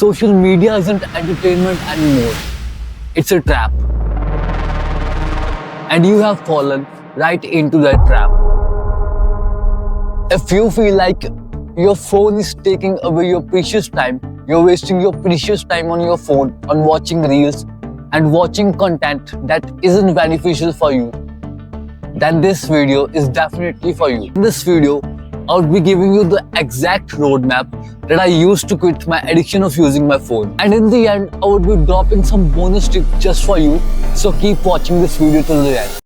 Social media isn't entertainment anymore. It's a trap. And you have fallen right into that trap. If you feel like your phone is taking away your precious time, you're wasting your precious time on your phone on watching reels and watching content that isn't beneficial for you, then this video is definitely for you. In this video, I'll be giving you the exact roadmap that I used to quit my addiction of using my phone. And in the end, I would be dropping some bonus tips just for you. So keep watching this video till the end.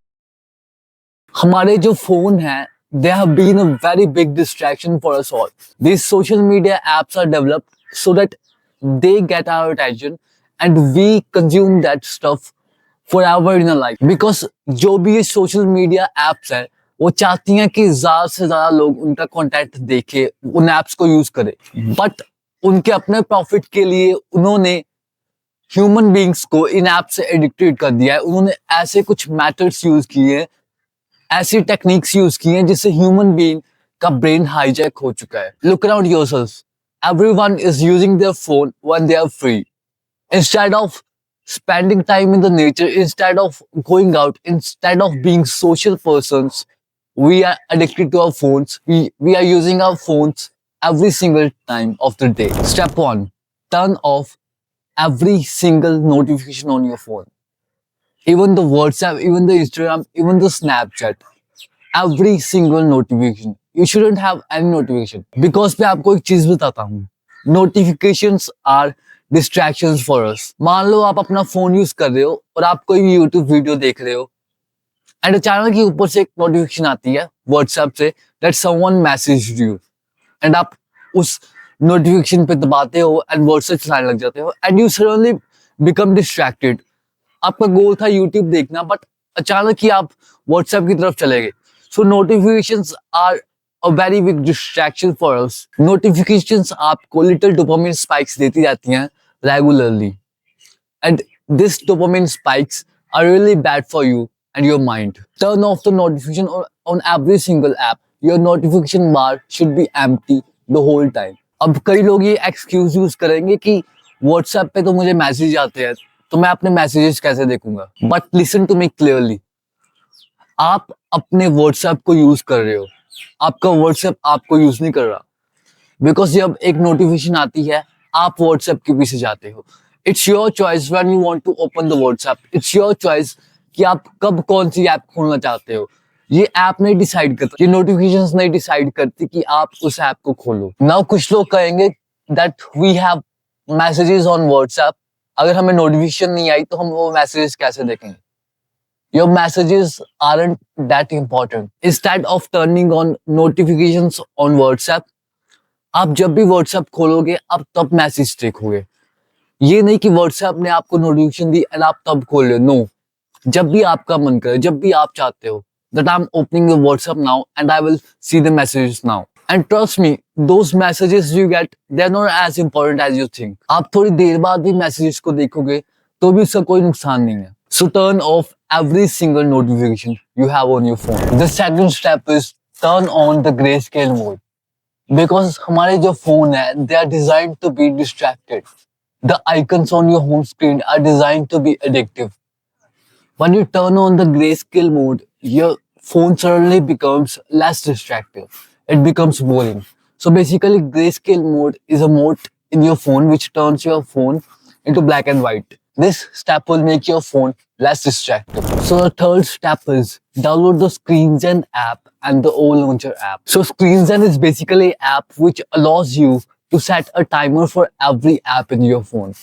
हमारे जो phone हैं, they have been a very big distraction for us all. These social media apps are developed so that they get our attention and we consume that stuff forever in our life. Because जो भी ये social media apps है, वो चाहती हैं कि ज़्यादा से ज़्यादा लोग उनका कंटेंट देखें, उन apps को यूज करें. But उनके अपने प्रॉफिट के लिए उन्होंने ह्यूमन बींग्स को इन ऐप से एडिक्टेड कर दिया है. उन्होंने ऐसे कुछ मेथड्स यूज किए हैं, ऐसी टेक्निक्स यूज की हैं जिससे ह्यूमन बीइंग का ब्रेन हाईजैक हो चुका है. Look around yourself. Everyone is using their phone when they are free. Instead of spending time in the nature, instead of going out, instead of being social persons, we are addicted to our phones. We are using our phones every single time of the day. Step 1. Turn off every single notification on your phone. Even the WhatsApp, even the Instagram, even the Snapchat. Every single notification. You shouldn't have any notification. Because मैं आपको एक चीज बताता हूँ. Notifications are distractions for us. मान लो आप अपना phone use कर रहे हो और आप कोई भी यूट्यूब वीडियो देख रहे हो एंड अचानक ही ऊपर से एक नोटिफिकेशन आती है व्हाट्सएप से that someone messaged you and आप उस नोटिफिकेशन पे दबाते हो एंड व्हाट्सएप चलाने लग जाते हो and you suddenly become distracted. आपका गोल था यूट्यूब देखना बट अचानक ही आप व्हाट्सएप की तरफ चले गए. So notifications are a very big distraction for us. Notifications आपको little dopamine spikes देती रहती हैं regularly. And this dopamine spikes are really bad for you and your mind. Turn off the notification on every single app. Your notification bar should be empty the whole time. अब कई लोग ये excuse use करेंगे कि WhatsApp पे तो मुझे message आते हैं तो मैं अपने मैसेजेस कैसे देखूंगा. But listen to me clearly. आप अपने WhatsApp को यूज कर रहे हो, आपका WhatsApp आपको यूज नहीं कर रहा. बिकॉज जब एक नोटिफिकेशन आती है आप WhatsApp के पीछे जाते हो. It's your choice when you want to open the WhatsApp. It's your choice कि आप कब कौन सी ऐप खोलना चाहते हो. ये ऐप नहीं डिसाइड करता, ये नोटिफिकेशंस नहीं डिसाइड करती कि आप उस ऐप को खोलो. नाउ कुछ लोग कहेंगे that we have messages on WhatsApp. अगर हमें नोटिफिकेशन नहीं आई तो हम वो मैसेजेस कैसे देखेंगे. Your messages aren't that important. Instead of turning on notifications on WhatsApp, आप जब भी WhatsApp खोलोगे आप तब मैसेज देखोगे. ये नहीं कि WhatsApp ने आपको नोटिफिकेशन दी एंड आप तब खोल रहे हो. नो, जब भी आपका मन करे, जब भी आप चाहते हो that I'm opening your WhatsApp now and I will see the messages now. And trust me, those messages you get, they're not as important as you think. आप थोड़ी देर बाद भी मैसेजेस को देखोगे तो भी उसका कोई नुकसान नहीं है. So turn off every single notification you have on your phone. The second step is turn on the grayscale mode. Because हमारे जो फोन है, they are designed to be distracted. The icons on your home screen are designed to be addictive. When you turn on the grayscale mode, your phone suddenly becomes less distractive. It becomes boring. So basically, grayscale mode is a mode in your phone which turns your phone into black and white. This step will make your phone less distractive. So the third step is download the ScreenGen app and the O Launcher app. So ScreenGen is basically an app which allows you to set a timer for every app in your phone.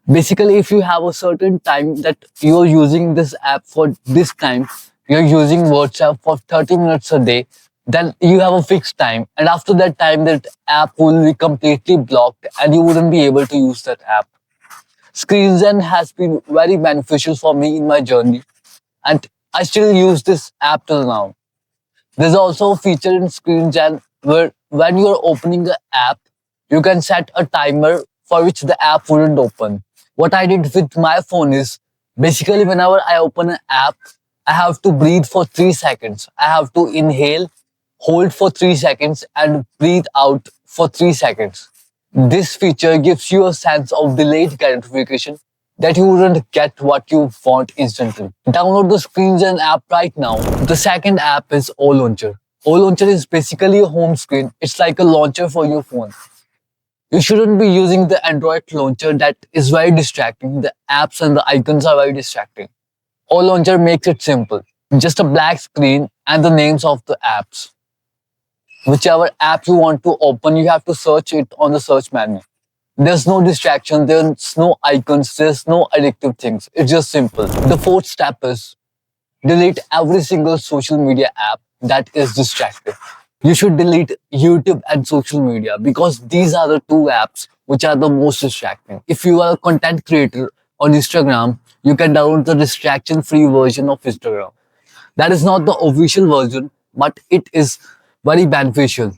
Basically, if you have a certain time that you're using this app for this time, you're using WhatsApp for 30 minutes a day, then you have a fixed time. And after that time, that app will be completely blocked and you wouldn't be able to use that app. ScreenGen has been very beneficial for me in my journey and I still use this app till now. There's also a feature in ScreenGen where when you're opening the app, you can set a timer for which the app wouldn't open. What I did with my phone is basically whenever I open an app, I have to breathe for 3 seconds. I have to inhale, hold for 3 seconds and breathe out for 3 seconds. This feature gives you a sense of delayed gratification that you wouldn't get what you want instantly. Download the Screens and app right now. The second app is O Launcher. O Launcher is basically a home screen. It's like a launcher for your phone. You shouldn't be using the Android launcher that is very distracting. The apps and the icons are very distracting. O Launcher makes it simple. Just a black screen and the names of the apps. Whichever app you want to open, you have to search it on the search menu. There's no distraction, there's no icons, there's no addictive things. It's just simple. The fourth step is delete every single social media app that is distracting. You should delete YouTube and social media because these are the two apps which are the most distracting. If you are a content creator on Instagram, you can download the distraction free version of Instagram. That is not the official version, but it is very beneficial.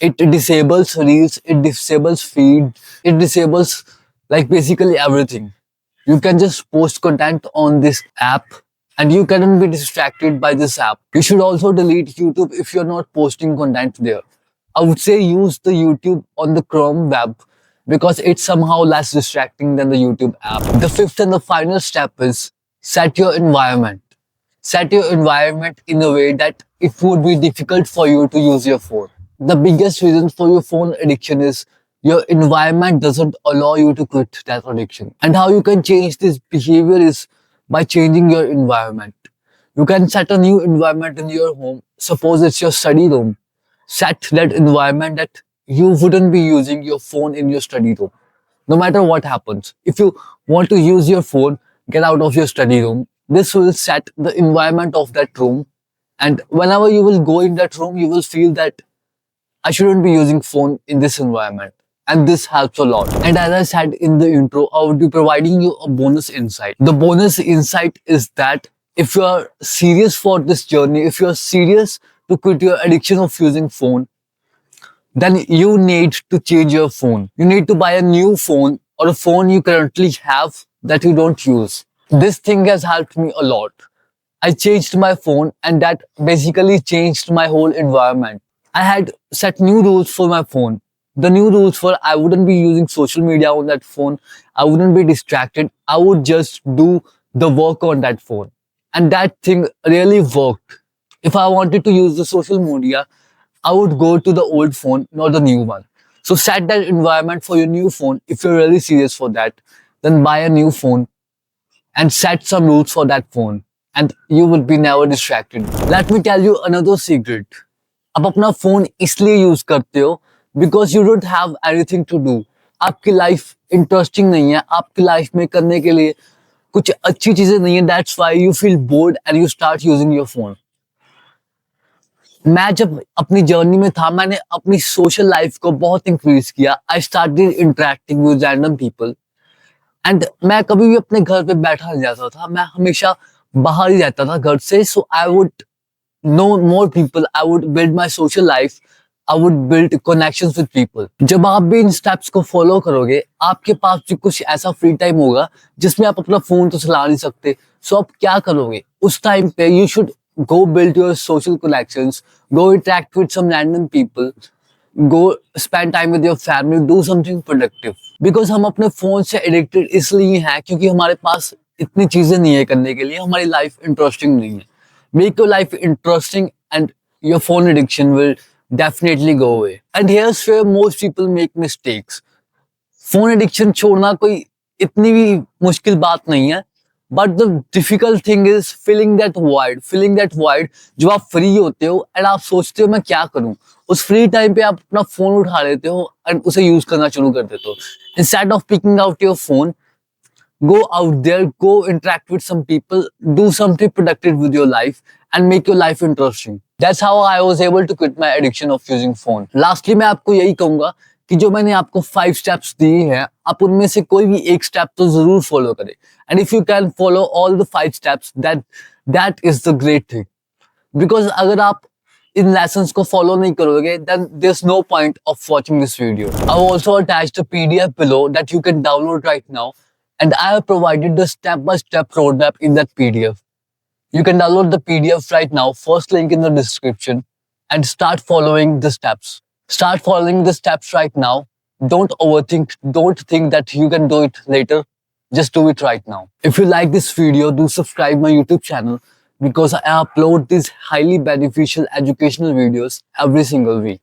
It disables reels, it disables feed, it disables like basically everything. You can just post content on this app and you cannot be distracted by this app. You should also delete YouTube if you're not posting content there. I would say use the YouTube on the Chrome web because it's somehow less distracting than the YouTube app. The fifth and the final step is set your environment. Set your environment in a way that it would be difficult for you to use your phone. The biggest reason for your phone addiction is your environment doesn't allow you to quit that addiction. And how you can change this behavior is by changing your environment. You can set a new environment in your home. Suppose it's your study room. Set that environment that you wouldn't be using your phone in your study room. No matter what happens. If you want to use your phone, get out of your study room. This will set the environment of that room. And whenever you will go in that room, you will feel that I shouldn't be using phone in this environment. And this helps a lot. And as I said in the intro, I would be providing you a bonus insight. The bonus insight is that if you are serious for this journey, if you are serious to quit your addiction of using phone, then you need to change your phone. You need to buy a new phone or a phone you currently have that you don't use. This thing has helped me a lot. I changed my phone and that basically changed my whole environment. I had set new rules for my phone. The new rules were I wouldn't be using social media on that phone. I wouldn't be distracted. I would just do the work on that phone. And that thing really worked. If I wanted to use the social media, I would go to the old phone, not the new one. So set that environment for your new phone. If you're really serious for that, then buy a new phone and set some rules for that phone. And you will be never distracted. Let me tell you another secret. आप अपना phone इसलिए use करते हो because you don't have anything to do. आपकी life interesting नहीं है, आपकी life में करने के लिए कुछ अच्छी चीजें नहीं है. That's why you feel bored and you start using your phone. मैं जब अपनी जर्नी में था, मैंने अपनी सोशल लाइफ को बहुत इंक्रीज किया. I started interacting with random people and मैं कभी भी अपने घर पे बैठा नहीं जाता था. मैं हमेशा बाहर ही रहता था घर से. So I would know more people. I would build my social life. I would build connections with people. जब आप भी इन स्टेप्स को फॉलो करोगे, आपके पास भी कुछ ऐसा फ्री टाइम होगा जिसमें आप अपना फोन तो चला नहीं सकते. सो आप क्या करोगे उस टाइम पे? You should go build your social connections, go interact with some random people, go spend time with your family, do something productive. Because हम अपने फोन से एडिक्टेड इसलिए हैं क्योंकि हमारे पास इतनी चीजें नहीं है करने के लिए, हमारी लाइफ इंटरेस्टिंग नहीं है. Make your life interesting and your phone addiction will definitely go away. And here's where most people make mistakes. Phone addiction छोड़ना कोई इतनी भी मुश्किल बात नहीं है. But the difficult thing is filling that void. जब आप फ्री होते हो and आप सोचते हो मैं क्या करूं, उस फ्री टाइम पे आप अपना फोन उठा लेते हो and उसे यूज करना शुरू कर देते हो. Instead of picking out your phone, go out there, go interact with some people, do something productive with your life and make your life interesting. That's how I was able to quit my addiction of using phone. Lastly, मैं आपको यही कहूंगा कि जो मैंने आपको 5 steps दिए हैं, आप उनमें से कोई भी एक स्टेप तो जरूर फॉलो करें. And if you can follow all the 5 steps, that is the great thing. Because अगर आप इन lessons को follow नहीं करोगे, then there's no point of watching this video. I've also attached a PDF below that you can download right now. And I have provided the step-by-step roadmap in that PDF. You can download the PDF right now, first link in the description, and start following the steps. Start following the steps right now, Don't overthink. Don't think that you can do it later. Just do it right now. If you like this video, do subscribe my YouTube channel because I upload these highly beneficial educational videos every single week.